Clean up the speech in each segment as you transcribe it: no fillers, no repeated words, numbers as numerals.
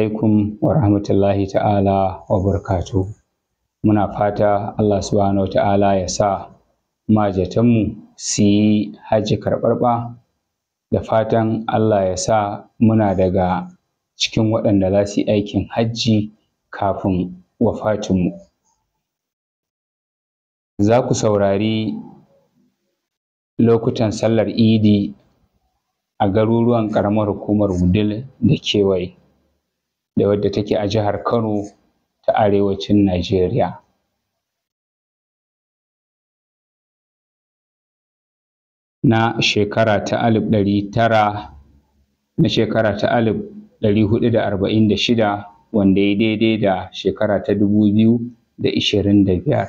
alaikum wa rahmatullahi ta'ala wa barakatuh. Muna fata Allah subhanahu wa ta'ala ya sa majatanmu su yi hajji karɓaɓɓa, da fatan Allah ya sa muna daga cikin waɗanda za su yi aikin hajji kafin wafatinmu. Za ku saurari lokutan sallar idi a garuruwan ƙaramar hukumar Wudil da kewaye, da wadda take a jihar Kano ta arewacin Najeriya. Na shekara ta 1446, wanda ya daidai da shekara ta 2025.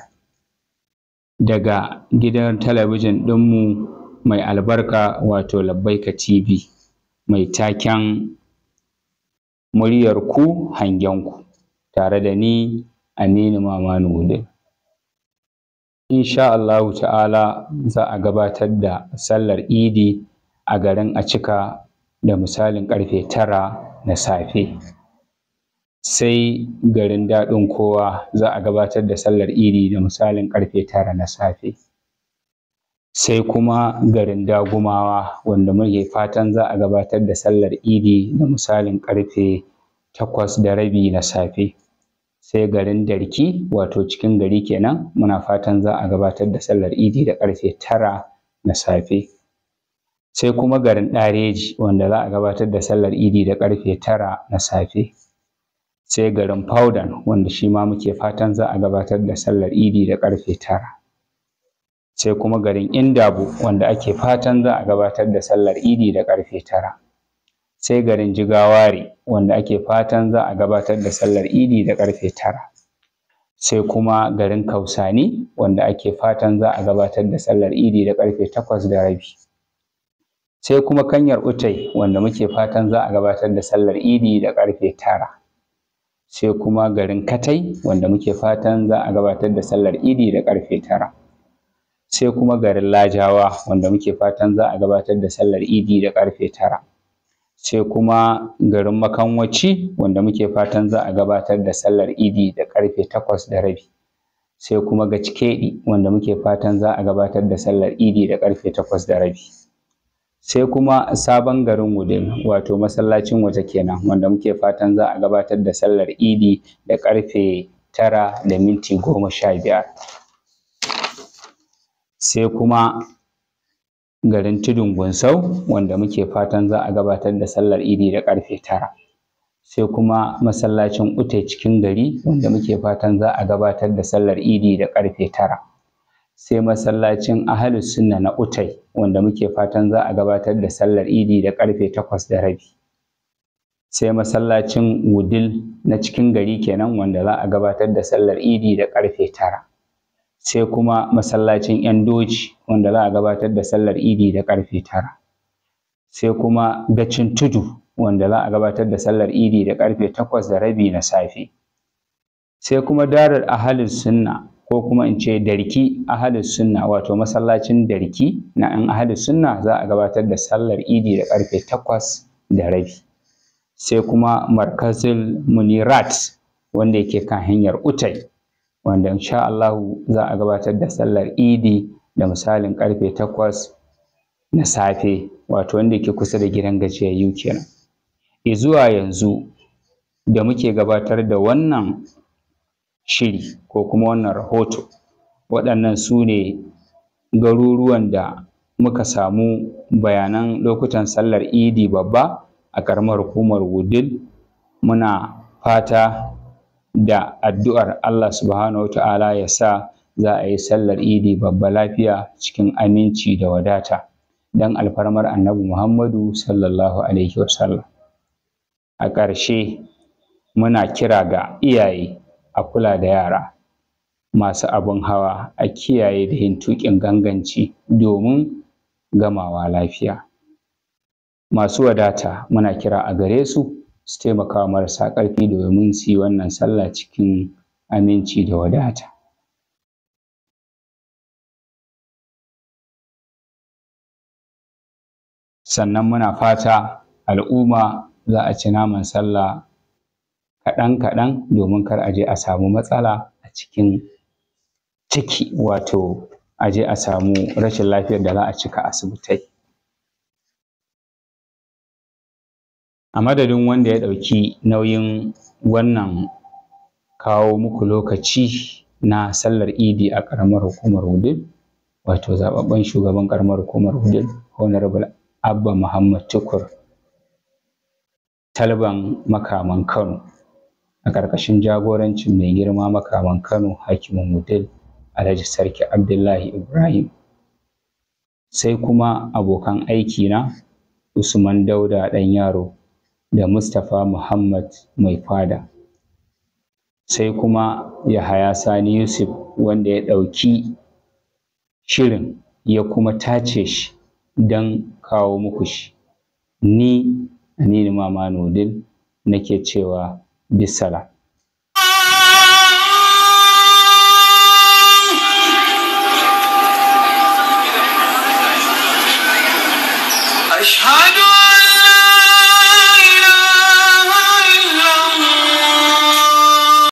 Daga gidan talabijin ɗinmu mai albarka wato Labbaika TV, mai taken muryarku hangenku, tare da ni Aminu Mamanu Wudil. Insha Allahu ta'ala za a gabatar da sallar idi a garin Acika da misalin ƙarfe 9 na safe. Sai garin Daɗin Kowa za a gabatar da sallar idi da misalin ƙarfe 9 na safe. Sai kuma garin Dagumawa, wanda muke fatan za a gabatar da sallar idi da misalin ƙarfe 8:30 na safe. Sai garin Darki, wato cikin gari kenan, muna fatan za a gabatar da sallar idi da ƙarfe 9 na safe. Sai kuma garin Ɗareji, wanda za a gabatar da sallar idi da ƙarfe 9 na safe. Sai garin Faudan, wanda shi ma muke fatan za a gabatar da sallar idi da ƙarfe 9. Sai kuma garin Indabo, wanda ake fatan za a gabatar da sallar idi da ƙarfe 9. Sai garin Jigawari, wanda ake fatan za a gabatar da sallar idi da ƙarfe 9. Sai kuma garin Kausani, wanda ake fatan za a gabatar da sallar idi da ƙarfe 8:30. Sai kuma Kanyar Utai, wanda muke fatan za a gabatar da sallar idi da ƙarfe 9. Sai kuma garin Katai, wanda muke fatan za a gabatar da sallar idi da ƙarfe 9. Sai kuma garin Lajawa, wanda muke fatan za a gabatar da sallar idi da ƙarfe 9. Sai kuma garin Makanwaci, wanda muke fatan za a gabatar da sallar idi da ƙarfe 8:30. Sai kuma Gacikeɗi, wanda muke fatan za a gabatar da sallar idi da ƙarfe 8:30. Sai kuma sabon garin Wudil, wato masallacin waje kenan, wanda muke fatan za a gabatar da sallar idi da ƙarfe 9:15. Sai kuma garin Tudun Gunsau, wanda muke fatan za a gabatar da sallar idi da ƙarfe 9. Sai kuma masallacin Utai cikin gari, wanda muke fatan za a gabatar da sallar idi da ƙarfe 9. Sai masallacin Ahlus Sunna na Utai, wanda muke fatan za a gabatar da sallar idi da ƙarfe 8:30. Sai masallacin Wudil na cikin gari kenan, wanda za a gabatar da sallar idi da ƙarfe 9. Sai kuma masallacin ‘Yan Doji, wanda za a gabatar da sallar idi da ƙarfe 9. Sai kuma Gacin Tudu, wanda za a gabatar da sallar idi da ƙarfe 8:30 na safe. Sai kuma Darul Ahlus Sunna, ko kuma in ce Darki Ahlus Sunna, wato masallacin Darki na ‘yan Ahlus Sunna, za a gabatar da sallar idi da ƙarfe 8:30. Sai kuma Markazul Munirat, wanda yake kan hanyar Utai, wanda insha Allahu za a gabatar da sallar idi da misalin ƙarfe 8 na safe, wato wanda yake kusa da gidan gajiyayyu kenan. Zuwa yanzu da muke gabatar da wannan shiri ko kuma wannan rahoto, waɗannan su ne garuruwan da muka samu bayanan lokutan sallar idi babba a ƙaramar hukumar Wudil. Muna fata da addu'ar Allah subhanahu wa ta'ala ya sa za a yi sallar idi babba lafiya cikin aminci da wadata, don alfarmar Annabi Muhammadu sallallahu alaihi wasallam. A ƙarshe muna kira ga iyaye a kula da yara, masu abin hawa a kiyaye da yin tuƙin ganganci domin gamawa lafiya. Masu wadata muna kira a gare su taimaka wa marasa ƙarfi domin su yi wannan sallah cikin aminci da wadata. Sannan muna fata al'umma za a ci naman sallah kaɗan-kaɗan domin kar a je a samu matsala a cikin ciki, wato a je a samu rashin lafiyar da za a cika asibitai. A madadin wanda ya ɗauki nauyin wannan kawo muku lokaci na sallar idi a ƙaramar hukumar Wudil, wato zaɓaɓɓen shugaban ƙaramar hukumar Wudil Honorable Abba Muhammad Tukur Talban Makaman Kano, a ƙarƙashin jagorancin mai girma Makaman Kano Hakimin Wudil Alhaji Sarki Abdullahi Ibrahim, sai kuma abokan aikina Usman Dauda Ɗanyaro da Mustapha Muhammad Mai Fada, sai kuma Yahaya Sani Yusuf wanda ya ɗauki shirin ya kuma tace shi don kawo muku shi. Ni Aminu Mamanu Wudil nake cewa bisalam. أشهد أن